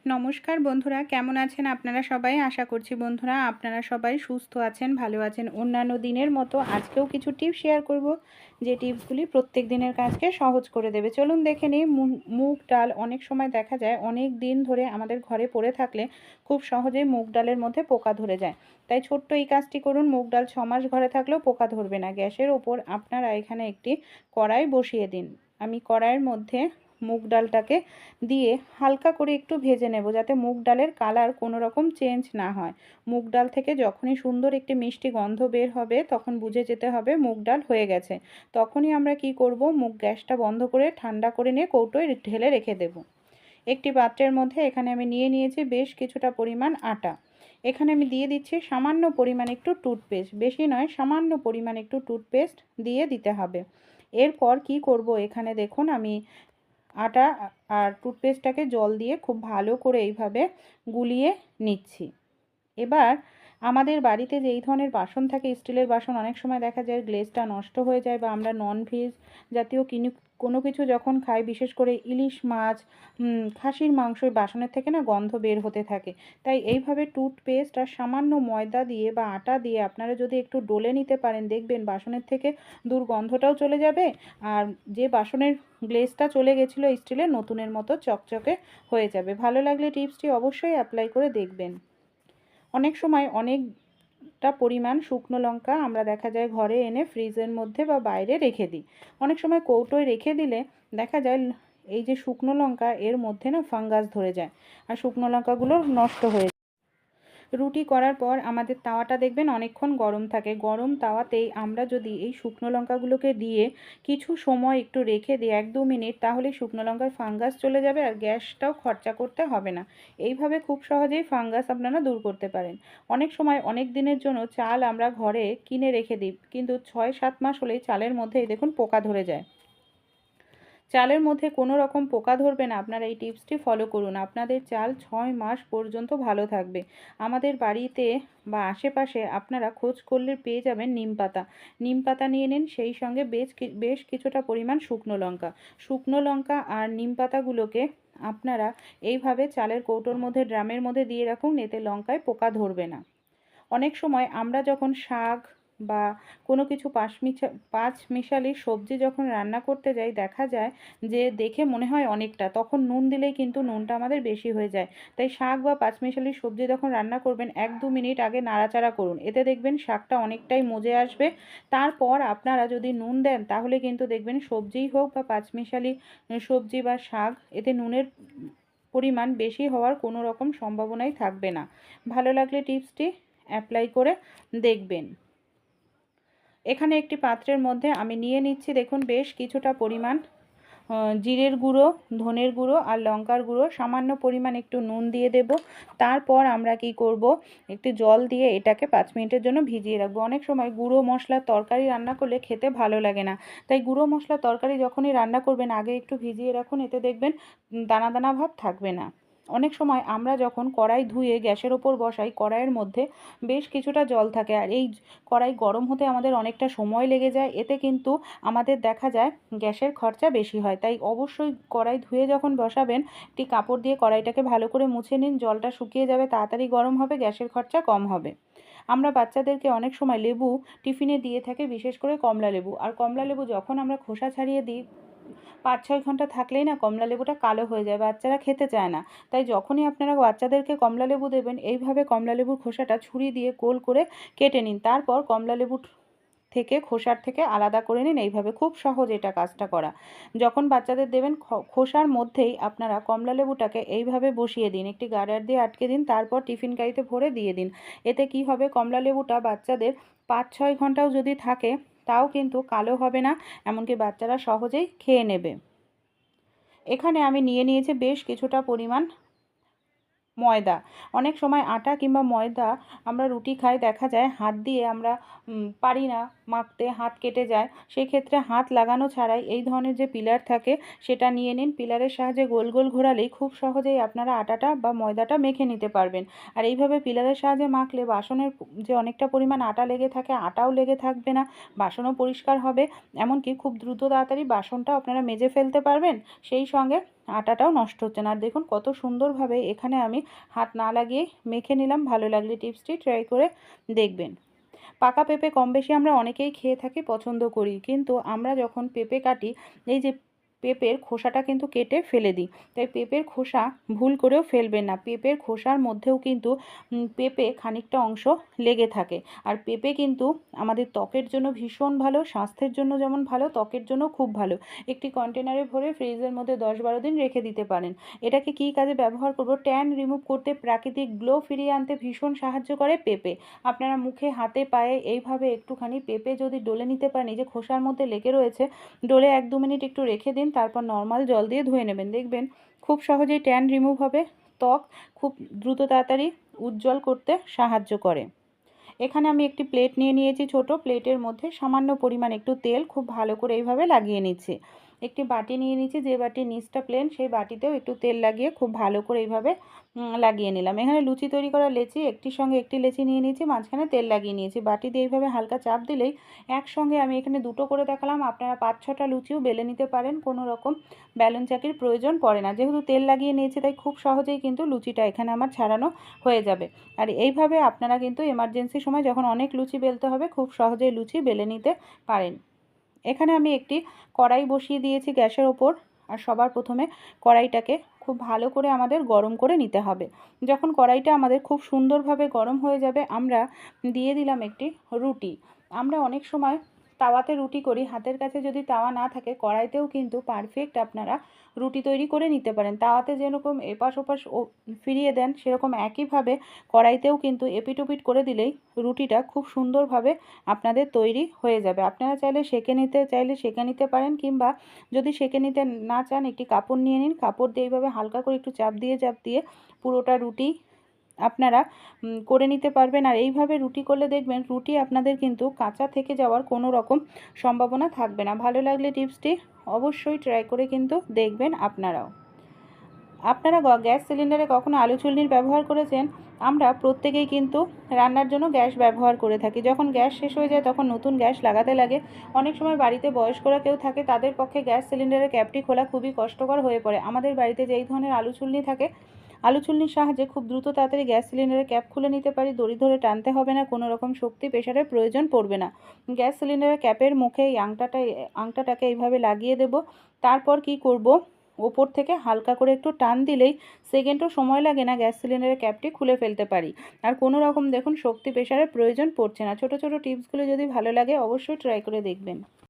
নমস্কার বন্ধুরা, কেমন আছেন আপনারা সবাই? আশা করছি বন্ধুরা আপনারা সবাই সুস্থ আছেন, ভালো আছেন। অন্যান্য দিনের মতো আজকেও কিছু টিপস শেয়ার করব, যে টিপসগুলি প্রত্যেক দিনের কাজকে সহজ করে দেবে। চলুন দেখে নিই। মুগ ডাল অনেক সময় দেখা যায় অনেক দিন ধরে আমাদের ঘরে পড়ে থাকলে খুব সহজেই মুগ ডালের মধ্যে পোকা ধরে যায়। তাই ছোট্ট এই কাজটি করুন। মুগ ডাল 6 মাস ঘরে থাকলেও পোকা ধরবে না। গ্যাসের ওপর আপনারা এখানে একটি কড়াই বসিয়ে দিন। আমি কড়াইয়ের মধ্যে মুগ ডালটাকে দিয়ে হালকা করে একটু ভেজে নেব, যাতে মুগ ডালের কালার কোনো রকম চেঞ্জ না হয়। মুগ ডাল থেকে যখনই সুন্দর একটি মিষ্টি গন্ধ বের হবে তখন বুঝে যেতে হবে মুগ ডাল হয়ে গেছে। তখনই আমরা কি করব, গ্যাসটা বন্ধ করে ঠান্ডা করে নিয়ে কৌটোয় ঢেলে রেখে দেব। একটি পাত্রের মধ্যে এখানে আমি নিয়ে নিয়েছি বেশ কিছুটা পরিমাণ আটা। এখানে আমি দিয়ে দিচ্ছি সামান্য পরিমাণ একটু টুথপেস্ট, বেশি নয়, সামান্য পরিমাণ একটু টুথপেস্ট দিয়ে দিতে হবে। এরপর কি করব, এখানে দেখুন আমি আটা আর টুথপেস্টটাকে জল দিয়ে খুব ভালো করে এইভাবে গুলিয়ে নিচ্ছি। এবার আমাদের বাড়িতে যে এই ধরনের বাসন থাকে, স্টিলের বাসন, অনেক সময় দেখা যায় গ্লেজটা নষ্ট হয়ে যায়, বা আমরা ননভেজ জাতীয় কোনো কিছু যখন খাই, বিশেষ করে ইলিশ মাছ, খাসির মাংস, বাসনের থেকে না গন্ধ বের হতে থাকে। তাই এইভাবে টুথপেস্ট আর সামান্য ময়দা দিয়ে বা আটা দিয়ে আপনারা যদি একটু ডলে নিতে পারেন, দেখবেন বাসনের থেকে দুর্গন্ধটাও চলে যাবে, আর যে বাসনের গ্লেজটা চলে গেছিলো স্টিলের, নতুনের মতো চকচকে হয়ে যাবে। ভালো লাগলে টিপসটি অবশ্যই অ্যাপ্লাই করে দেখবেন। অনেক সময় অনেকটা পরিমাণ শুকনো লঙ্কা আমরা দেখা যায় ঘরে এনে ফ্রিজের মধ্যে বা বাইরে রেখে দিই। অনেক সময় কৌটোয় রেখে দিলে দেখা যায় এই যে শুকনো লঙ্কা, এর মধ্যে না ফাঙ্গাস ধরে যায় আর শুকনো লঙ্কাগুলো নষ্ট হয়ে যায়। রুটি করার পর আমাদের তাওয়াটা দেখবেন অনেকক্ষণ গরম থাকে। গরম তাওয়াতেই আমরা যদি এই শুকনো লঙ্কাগুলোকে দিয়ে কিছু সময় একটু রেখে দিই, 1-2 মিনিট, তাহলে শুকনো লঙ্কার ফাঙ্গাস চলে যাবে আর গ্যাসটাও খরচা করতে হবে না। এইভাবে খুব সহজেই ফাঙ্গাস আপনারা দূর করতে পারেন। অনেক সময় অনেক দিনের জন্য চাল আমরা ঘরে কিনে রেখে দিই, কিন্তু 6-7 মাস হলেই চালের মধ্যেই দেখুন পোকা ধরে যায়। চালের মধ্যে কোনো রকম পোকা ধরবে না, আপনারা এই টিপসটি ফলো করুন। আপনাদের চাল 6 মাস পর্যন্ত ভালো থাকবে। আমাদের বাড়িতে বা আশেপাশে আপনারা খোঁজ করলে পেয়ে যাবেন নিম পাতা। নিম পাতা নিয়ে নিন, সেই সঙ্গে বেশ কিছুটা পরিমাণ শুকনো লঙ্কা। শুকনো লঙ্কা আর নিম পাতাগুলোকে আপনারা এইভাবে চালের কৌটোর মধ্যে, ড্রামের মধ্যে দিয়ে রাখুন, এতে লঙ্কায় পোকা ধরবে না। অনেক সময় আমরা যখন শাক বা কোনো কিছু পাঁচমিশালি সবজি যখন রান্না করতে যাই, দেখা যায় যে দেখে মনে হয় অনেকটা, তখন নুন দিলেই কিন্তু নুনটা আমাদের বেশি হয়ে যায়। তাই শাক বা পাঁচমিশালি সবজি যখন রান্না করবেন, 1-2 মিনিট আগে নাড়াচাড়া করুন, এতে দেখবেন শাকটা অনেকটাই মজে আসবে। তারপর আপনারা যদি নুন দেন, তাহলে কিন্তু দেখবেন সবজিই হোক বা পাঁচমিশালি সবজি বা শাক, এতে নুনের পরিমাণ বেশি হওয়ার কোনো রকম সম্ভাবনাই থাকবে না। ভালো লাগলে টিপসটি অ্যাপ্লাই করে দেখবেন। এখানে একটি পাত্রের মধ্যে আমি নিয়ে নিচ্ছি দেখুন বেশ কিছুটা পরিমাণ জিরের গুঁড়ো, ধনের গুঁড়ো আর লঙ্কার গুঁড়ো, সামান্য পরিমাণ একটু নুন দিয়ে দেব। তারপর আমরা কি করব, একটু জল দিয়ে এটাকে 5 মিনিটের জন্য ভিজিয়ে রাখবো। অনেক সময় গুঁড়ো মশলার তরকারি রান্না করলে খেতে ভালো লাগে না, তাই গুঁড়ো মশলার তরকারি যখনই রান্না করবেন আগে একটু ভিজিয়ে রাখুন, এতে দেখবেন দানা দানা ভাব থাকবে না। অনেক সময় আমরা যখন কড়াই ধুয়ে গ্যাসের ওপর বসাই, কড়াইয়ের মধ্যে বেশ কিছুটা জল থাকে, আর এই কড়াই গরম হতে আমাদের অনেকটা সময় লেগে যায়, এতে কিন্তু আমাদের দেখা যায় গ্যাসের খরচা বেশি হয়। তাই অবশ্যই কড়াই ধুয়ে যখন বসাবেন, একটি কাপড় দিয়ে কড়াইটাকে ভালো করে মুছে নিন, জলটা শুকিয়ে যাবে, তাড়াতাড়ি গরম হবে, গ্যাসের খরচা কম হবে। আমরা বাচ্চাদেরকে অনেক সময় লেবু টিফিনে দিয়ে থাকি, বিশেষ করে কমলা লেবু। আর কমলা লেবু যখন আমরা খোসা ছাড়িয়ে দিই, 5-6 ঘন্টা থাকলেই না কমলা লেবুটা কালো হয়ে যায়, বাচ্চারা খেতে চায় না। তাই যখনই আপনারা বাচ্চাদেরকে কমলা লেবু দেবেন, এইভাবে কমলা লেবুর খোসাটা ছুরি দিয়ে গোল করে কেটে নিন, তারপর কমলা লেবু থেকে খোসার থেকে আলাদা করে নিন। এইভাবে খুব সহজ এটা কাজটা করা। যখন বাচ্চাদের দেবেন, খোসার মধ্যেই আপনারা কমলা লেবুটাকে এইভাবে বসিয়ে দিন, একটি গার্ডার দিয়ে আটকে দিন, তারপর টিফিন কারিতে ভরে দিয়ে দিন। এতে কি হবে, কমলা লেবুটা বাচ্চাদের 5-6 ঘন্টাও যদি থাকে তাও কিন্তু কালো হবে না, এমনকি বাচ্চারা সহজেই খেয়ে নেবে। এখানে আমি নিয়ে নিয়েছি বেশ কিছুটা পরিমাণ ময়দা। অনেক সময় আটা কিংবা ময়দা আমরা রুটি খাই, দেখা যায় হাত দিয়ে আমরা পারি না মাখতে, হাত কেটে যায়। সেক্ষেত্রে হাত লাগানো ছাড়াই এই ধরনের যে পিলার থাকে সেটা নিয়ে নিন, পিলারের সাহায্যে গোল গোল ঘোরালেই খুব সহজেই আপনারা আটাটা বা ময়দাটা মেখে নিতে পারবেন। আর এইভাবে পিলারের সাহায্যে মাখলে বাসনের যে অনেকটা পরিমাণ আটা লেগে থাকে, আটাও লেগে থাকবে না, বাসনও পরিষ্কার হবে, এমনকি খুব দ্রুত তাড়াতাড়ি বাসনটাও আপনারা মেজে ফেলতে পারবেন। সেই সঙ্গে আটাটাও নষ্ট হচ্ছে না। আর দেখুন কত সুন্দরভাবে এখানে আমি হাত না লাগিয়ে মেখে নিলাম। ভালো লাগলে টিপসটি ট্রাই করে দেখবেন। পাকা পেঁপে কম বেশি আমরা অনেকেই খেয়ে থাকি, পছন্দ করি, কিন্তু আমরা যখন পেঁপে কাটি, এই যে পেঁপের খোসাটা কিন্তু কেটে ফেলে দিই। তাই পেঁপের খোসা ভুল করেও ফেলবেন না। পেঁপের খোসার মধ্যেও কিন্তু পেঁপে খানিকটা অংশ লেগে থাকে। আর পেঁপে কিন্তু আমাদের ত্বকের জন্য ভীষণ ভালো, স্বাস্থ্যের জন্য যেমন ভালো, ত্বকের জন্য খুব ভালো। একটি কন্টেনারে ভরে ফ্রিজের মধ্যে 10-12 দিন রেখে দিতে পারেন। এটাকে কী কাজে ব্যবহার করব? ট্যান রিমুভ করতে, প্রাকৃতিক গ্লো ফিরিয়ে আনতে ভীষণ সাহায্য করে পেঁপে। আপনারা মুখে, হাতে, পায়ে এইভাবে একটুখানি পেঁপে যদি ডলে নিতে পারেন, এই যে খোসার মধ্যে লেগে রয়েছে, ডলে 1-2 মিনিট একটু রেখে দিন, তারপর নর্মাল জল দিয়ে ধুয়ে নেবেন। দেখবেন খুব সহজেই ট্যান রিমুভ হবে। ত্বক খুব দ্রুত তাড়াতাড়ি উজ্জ্বল করতে সাহায্য করে। এখানে আমি একটি প্লেট নিয়ে নিয়েছি, ছোট প্লেটের মধ্যে সামান্য পরিমাণ একটু তেল খুব ভালো করে এইভাবে লাগিয়ে নিচ্ছি। একটি বাটি নিয়ে নিচ্ছি, যে বাটির নিচটা প্লেন সেই বাটিতেও একটু তেল লাগিয়ে খুব ভালো করে এইভাবে লাগিয়ে নিলাম। এখানে লুচি তৈরি করা লেচি, একটির সঙ্গে একটি লেচি নিয়ে নিয়েছি, মাঝখানে তেল লাগিয়ে নিয়েছি। বাটি দিয়ে এইভাবে হালকা চাপ দিলেই একসঙ্গে, আমি এখানে দুটো করে দেখালাম, আপনারা 5-6টা লুচিও বেলে নিতে পারেন। কোনো রকম বেলুন চাকির প্রয়োজন পড়ে না। যেহেতু তেল লাগিয়ে নিয়েছি তাই খুব সহজেই কিন্তু লুচিটা এখানে আমার ছাড়ানো হয়ে যাবে। আর এইভাবে আপনারা কিন্তু এমার্জেন্সি সময় যখন অনেক লুচি বেলতে হবে, খুব সহজেই লুচি বেলে নিতে পারেন। এখানে আমি একটি কড়াই বসিয়ে দিয়েছি গ্যাসের ওপর। আর সবার প্রথমে কড়াইটাকে খুব ভালো করে আমাদের গরম করে নিতে হবে। যখন কড়াইটা আমাদের খুব সুন্দরভাবে গরম হয়ে যাবে, আমরা দিয়ে দিলাম একটি রুটি। আমরা অনেক সময় তাওয়াতে রুটি করি, হাতের কাছে যদি তাওয়া না থাকে, কড়াইতেও কিন্তু পারফেক্ট আপনারা রুটি তৈরি করে নিতে পারেন। তাওয়াতে যেরকম এপাশ ওপাশ ফিরিয়ে দেন, সেরকম একইভাবে কড়াইতেও কিন্তু এপিট ওপিট করে দিলেই রুটিটা খুব সুন্দরভাবে আপনাদের তৈরি হয়ে যাবে। আপনারা চাইলে সেঁকে নিতে পারেন, কিংবা যদি সেঁকে নিতে না চান, একটি কাপড় নিয়ে নিন, কাপড় দিয়ে এইভাবে হালকা করে একটু চাপ দিয়ে পুরোটা রুটি আপনারা করে নিতে পারবেন। আর এইভাবে রুটি করলে দেখবেন রুটি আপনাদের কিন্তু কাঁচা থেকে যাওয়ার কোনো রকম সম্ভাবনা থাকবে না। ভালো লাগলে টিপসটি অবশ্যই ট্রাই করে কিন্তু দেখবেন আপনারাও। আপনারা গ্যাস সিলিন্ডারে কখনো আলু চুল্লির ব্যবহার করেছেন? আমরা প্রত্যেকেই কিন্তু রান্নার জন্য গ্যাস ব্যবহার করে থাকি। যখন গ্যাস শেষ হয়ে যায় তখন নতুন গ্যাস লাগাতে লাগে। অনেক সময় বাড়িতে বয়স্করা কেউ থাকে, তাদের পক্ষে গ্যাস সিলিন্ডারের ক্যাপটি খোলা খুবই কষ্টকর হয়ে পড়ে। আমাদের বাড়িতে যেই ধরনের আলু চুল্লি থাকে, আলু চুল্লির সাহায্যে খুব দ্রুত তাড়াতাড়ি গ্যাস সিলিন্ডারের ক্যাপ খুলে নিতে পারি। দড়ি ধরে টানতে হবে না, কোনো রকম শক্তি প্রেশারের প্রয়োজন পড়বে না। গ্যাস সিলিন্ডারের ক্যাপের মুখে এই আংটাটাকে এইভাবে লাগিয়ে দেব। তারপর কি করব, ওপর থেকে হালকা করে একটু টান দিলেই সেকেন্ডও সময় লাগে না, গ্যাস সিলিন্ডারের ক্যাপটি খুলে ফেলতে পারি। আর কোনো রকম দেখুন শক্তি প্রেশারের প্রয়োজন পড়ছে না। ছোট ছোট টিপসগুলো যদি ভালো লাগে অবশ্যই ট্রাই করে দেখবেন।